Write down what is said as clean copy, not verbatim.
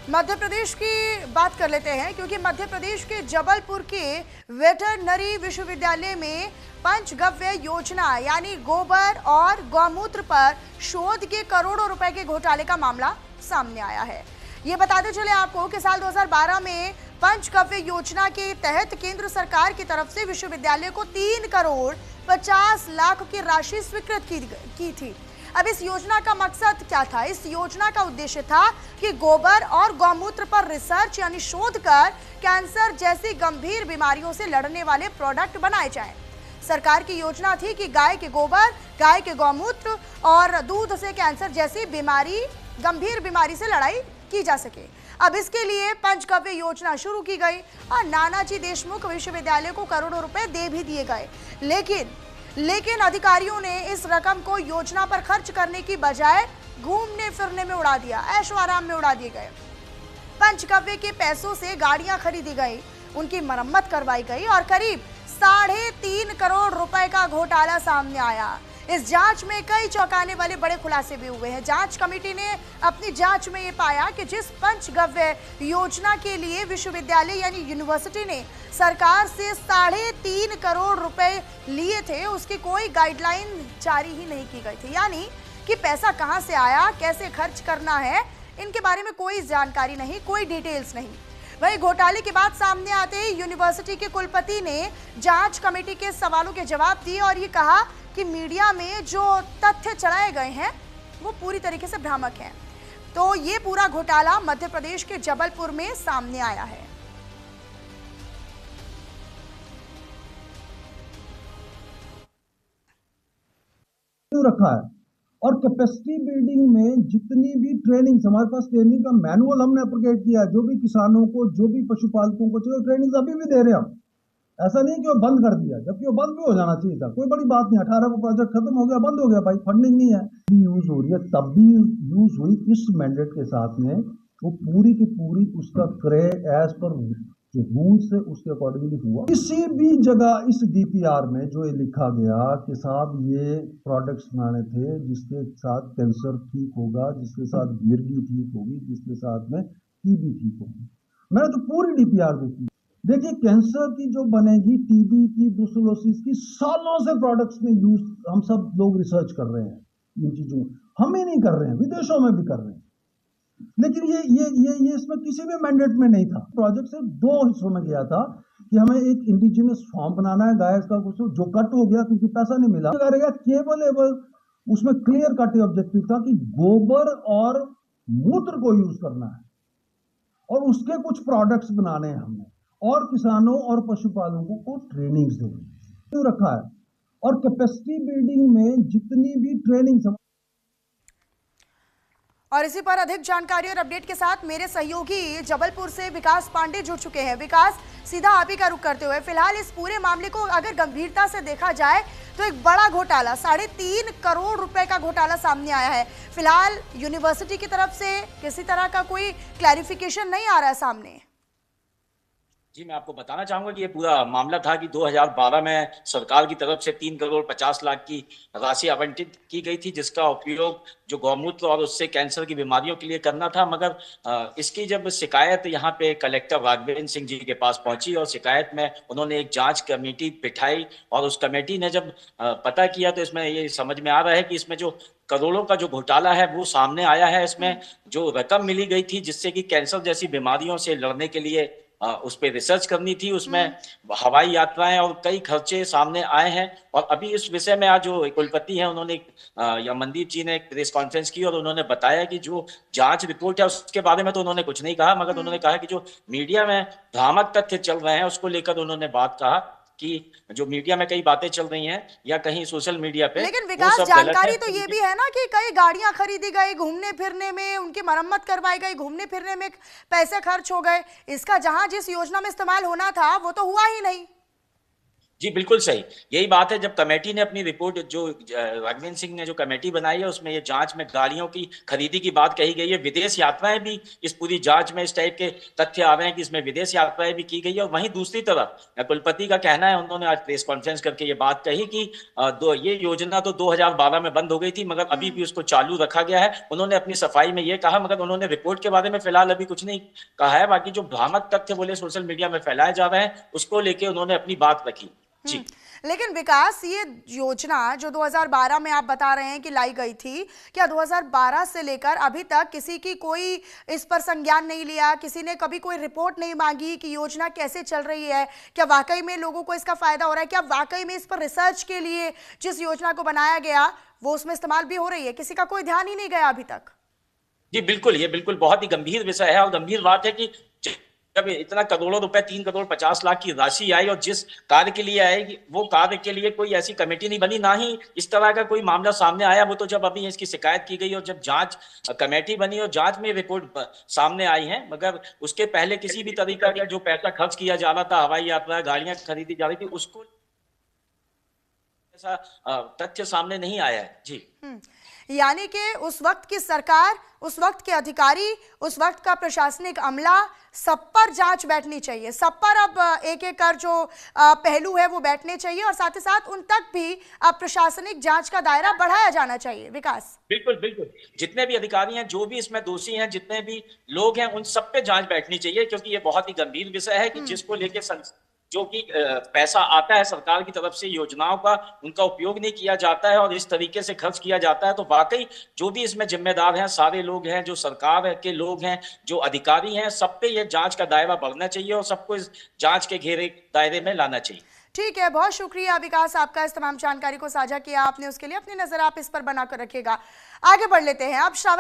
मध्य प्रदेश की बात कर लेते हैं क्योंकि मध्य प्रदेश के जबलपुर के वेटरनरी विश्वविद्यालय में पंचगव्य योजना यानी गोबर और गौमूत्र पर शोध के करोड़ों रुपए के घोटाले का मामला सामने आया है। ये बताते चले आपको कि साल 2012 में पंचगव्य योजना के तहत केंद्र सरकार की तरफ से विश्वविद्यालय को 3 करोड़ 50 लाख की राशि स्वीकृत की थी। अब इस योजना का मकसद क्या था? इस योजना का उद्देश्य था कि गोबर और गौमूत्र पर रिसर्च यानी शोध कर कैंसर जैसी गंभीर बीमारियों से लड़ने वाले प्रोडक्ट बनाए जाएं। सरकार की योजना थी कि गाय के गोबर, गाय के गौमूत्र और दूध से कैंसर जैसी गंभीर बीमारी से लड़ाई की जा सके। अब इसके लिए पंचगव्य योजना शुरू की गई और नानाजी देशमुख विश्वविद्यालय को करोड़ों रुपए दे भी दिए गए। लेकिन अधिकारियों ने इस रकम को योजना पर खर्च करने की बजाय घूमने फिरने में उड़ा दिया, ऐशो आराम में उड़ा दिए गए। पंचगव्य के पैसों से गाड़ियां खरीदी गई, उनकी मरम्मत करवाई गई और करीब 3.5 करोड़ रुपए का घोटाला सामने आया। इस जांच में कई चौंकाने वाले बड़े खुलासे भी हुए हैं। जांच कमेटी ने अपनी जांच में ये पाया कि जिस पंचगव्य योजना के लिए विश्वविद्यालय यानी यूनिवर्सिटी ने सरकार से 3.5 करोड़ रुपए लिए थे, उसकी कोई गाइडलाइन जारी ही नहीं की गई थी। यानी कि पैसा कहां से आया, कैसे खर्च करना है, इनके बारे में कोई जानकारी नहीं, कोई डिटेल्स नहीं। वही घोटाले की बात सामने आते ही यूनिवर्सिटी के कुलपति ने जांच कमेटी के सवालों के जवाब दिए और ये कहा कि मीडिया में जो तथ्य चलाए गए हैं वो पूरी तरीके से भ्रामक हैं। तो ये पूरा घोटाला मध्य प्रदेश के जबलपुर में सामने आया है। रखा है और कैपेसिटी बिल्डिंग में जितनी भी ट्रेनिंग, हमारे पास ट्रेनिंग का मैनुअल हमने अपग्रेड किया, जो भी किसानों को, जो भी पशुपालकों को चाहिए ट्रेनिंग अभी भी दे रहे हैं हम। ऐसा नहीं कि वो बंद कर दिया, जबकि वो बंद भी हो जाना चाहिए था, कोई बड़ी बात नहीं। 18 को प्रोजेक्ट खत्म हो गया, बंद हो गया भाई, फंडिंग नहीं है। यूज हो रही है, तब भी यूज हुई इस मैंडेट के साथ में, वो पूरी की पूरी उसका क्रे एज पर जो रूल्स है उसके अकॉर्डिंगली हुआ। किसी भी जगह इस डीपीआर में जो ये लिखा गया कि साहब ये प्रोडक्ट्स बनाने थे जिसके साथ कैंसर ठीक होगा, जिसके साथ मिर्गी ठीक होगी, जिसके साथ में टीबी ठीक होगी, मैंने तो पूरी डीपीआर देखी। देखिए, कैंसर की जो बनेगी, टीबी की, ब्रुसेलोसिस की, सालों से प्रोडक्ट्स में यूज हम सब लोग रिसर्च कर रहे हैं। इन चीजों हम ही नहीं कर रहे हैं, विदेशों में भी कर रहे हैं, लेकिन ये इसमें किसी भी मैंडेट में नहीं था। प्रोजेक्ट सिर्फ 2 हिस्सों में गया था कि हमें एक इंडिजिनस फॉर्म बनाना है गाय का, कुछ जो कट हो गया क्योंकि पैसा नहीं मिला। केवल उसमें क्लियर कट ऑब्जेक्टिव था कि गोबर और मूत्र को यूज करना है और उसके कुछ प्रोडक्ट्स बनाने हैं हमने, और किसानों और पशुपालकों को ट्रेनिंग्स देनी क्यों रखा है। और कैपेसिटी बिल्डिंग में जितनी भी ट्रेनिंग। और इसी पर अधिक जानकारी और अपडेट के साथ मेरे सहयोगी जबलपुर से विकास पांडे जुड़ चुके हैं। विकास, सीधा आप ही का रुख करते हुए, फिलहाल इस पूरे मामले को अगर गंभीरता से देखा जाए तो एक बड़ा घोटाला, 3.5 करोड़ रुपए का घोटाला सामने आया है। फिलहाल यूनिवर्सिटी की तरफ से किसी तरह का कोई क्लैरिफिकेशन नहीं आ रहा है सामने। जी, मैं आपको बताना चाहूंगा कि ये पूरा मामला था कि 2012 में सरकार की तरफ से 3 करोड़ 50 लाख की राशि आवंटित की गई थी, जिसका उपयोग जो गौमूत्र और उससे कैंसर की बीमारियों के लिए करना था। मगर इसकी जब शिकायत यहाँ पे कलेक्टर राघवेंद्र सिंह जी के पास पहुंची और शिकायत में उन्होंने एक जांच कमेटी बिठाई और उस कमेटी ने जब पता किया तो इसमें ये समझ में आ रहा है कि इसमें जो करोड़ों का जो घोटाला है वो सामने आया है। इसमें जो रकम मिली गई थी जिससे कि कैंसर जैसी बीमारियों से लड़ने के लिए उस पर रिसर्च करनी थी, उसमें हवाई यात्राएं और कई खर्चे सामने आए हैं। और अभी इस विषय में आज जो कुलपति हैं उन्होंने मनदीप जी ने एक प्रेस कॉन्फ्रेंस की और उन्होंने बताया कि जो जांच रिपोर्ट है उसके बारे में तो उन्होंने कुछ नहीं कहा, मगर उन्होंने कहा कि जो मीडिया में भ्रामक तथ्य चल रहे हैं उसको लेकर उन्होंने बात कहा कि जो मीडिया में कई बातें चल रही हैं या कहीं सोशल मीडिया पे, लेकिन विकास, जानकारी तो ये भी है ना कि कई गाड़ियां खरीदी गई, घूमने फिरने में उनकी मरम्मत करवाई गई, घूमने फिरने में पैसे खर्च हो गए, इसका जहां जिस योजना में इस्तेमाल होना था वो तो हुआ ही नहीं। जी बिल्कुल सही। यही बात है, जब कमेटी ने अपनी रिपोर्ट जो राघवेंद्र सिंह ने जो कमेटी बनाई है उसमें ये जांच में गाड़ियों की खरीदी की बात कही गई है, विदेश यात्राएं भी इस पूरी जांच में इस टाइप के तथ्य आ रहे हैं कि इसमें विदेश यात्राएं भी की गई है। और वहीं दूसरी तरफ कुलपति का कहना है, उन्होंने आज प्रेस कॉन्फ्रेंस करके ये बात कही कि ये योजना तो 2012 में बंद हो गई थी मगर अभी भी उसको चालू रखा गया है। उन्होंने अपनी सफाई में ये कहा, मगर उन्होंने रिपोर्ट के बारे में फिलहाल अभी कुछ नहीं कहा है। बाकी जो भ्रामक तथ्य बोले सोशल मीडिया में फैलाए जा रहे हैं उसको लेके उन्होंने अपनी बात रखी। जी लेकिन विकास, ये योजना जो 2012 में आप बता रहे हैं कि लाई गई थी, क्या 2012 से लेकर अभी तक किसी की कोई इस पर संज्ञान नहीं लिया? किसी ने कभी कोई रिपोर्ट नहीं मांगी कि योजना कैसे चल रही है? क्या वाकई में लोगों को इसका फायदा हो रहा है? क्या वाकई में इस पर रिसर्च के लिए जिस योजना को बनाया गया वो उसमें इस्तेमाल भी हो रही है? किसी का कोई ध्यान ही नहीं गया अभी तक। जी बिल्कुल, ये बिल्कुल बहुत ही गंभीर विषय है और गंभीर बात है कि जब इतना करोड़ों रुपए 3,50,00,000 की राशि आई और जिस कार्य के लिए आएगी वो कार्य के लिए कोई ऐसी कमेटी नहीं बनी, ना ही इस तरह का कोई मामला सामने आया। वो तो जब अभी इसकी शिकायत की गई और जब जांच कमेटी बनी और जांच में रिपोर्ट सामने आई है, मगर उसके पहले किसी भी तरीका का जो पैसा खर्च किया जा रहा था, हवाई यात्रा, गाड़ियां खरीदी जा रही थी, उसको ऐसा तथ्य सामने नहीं आया है। जी यानी कि उस वक्त की सरकार, उस वक्त के अधिकारी, उस वक्त का प्रशासनिक अमला, सब पर जांच बैठनी चाहिए। सब पर अब एक एक कर जो पहलू है वो बैठने चाहिए और साथ ही साथ उन तक भी अब प्रशासनिक जांच का दायरा बढ़ाया जाना चाहिए। विकास, बिल्कुल बिल्कुल, जितने भी अधिकारी हैं, जो भी इसमें दोषी हैं, जितने भी लोग हैं, उन सब पे जांच बैठनी चाहिए, क्योंकि ये बहुत ही गंभीर विषय है कि जिसको लेके जो कि पैसा आता है सरकार की तरफ से योजनाओं का, उनका उपयोग नहीं किया जाता है और इस तरीके से खर्च किया जाता है। तो वाकई जो भी इसमें जिम्मेदार हैं, सारे लोग हैं, जो सरकार के लोग हैं, जो अधिकारी हैं, सब पे ये जांच का दायरा बढ़ना चाहिए और सबको इस जांच के घेरे दायरे में लाना चाहिए। ठीक है, बहुत शुक्रिया विकास आपका, इस तमाम जानकारी को साझा किया आपने, उसके लिए अपनी नजर आप इस पर बनाकर रखिएगा। आगे बढ़ लेते हैं अब। श्रावस्ती